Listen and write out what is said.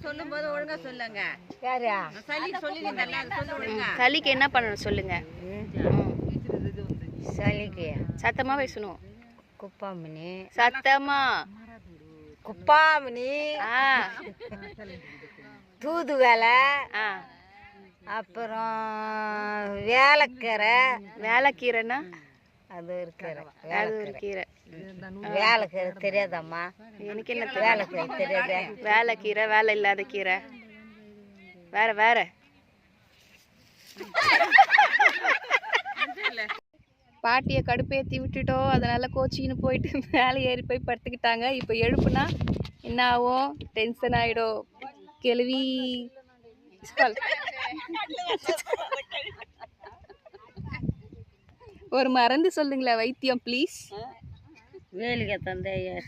சொல்லும்போது ஒழுங்கா சொல்லுங்க. சளிக்கு என்ன பண்ணணும் சொல்லுங்க. சளிக்கு சத்தமா பேசணும். குப்பாமணி, சத்தமா. குப்பாமணி, தூதுவளை, அப்புறம் வேலைக்கீரை. வேலைக்கீரைன்னா அது ஒரு கீரை. அது ஒரு கீரை. வேலைக்கீரை தெரியாதம்மா? எனக்கு என்ன வேலைக்கீரை தெரியாத? வேலைக்கீரை, வேலை இல்லாத கீரை. வேற வேற பாட்டியை கடுப்பேற்றி விட்டுட்டோம். அதனால கோச்சின்னு போயிட்டு மேலே ஏறி போய் படுத்துக்கிட்டாங்க. இப்போ எழுப்புனா என்ன ஆகும்? டென்ஷன் ஆகிடும். கேள்வி ஒரு மறந்து சொல்லுங்களேன் வைத்தியம் ப்ளீஸ். வேலிகை தந்தையர்.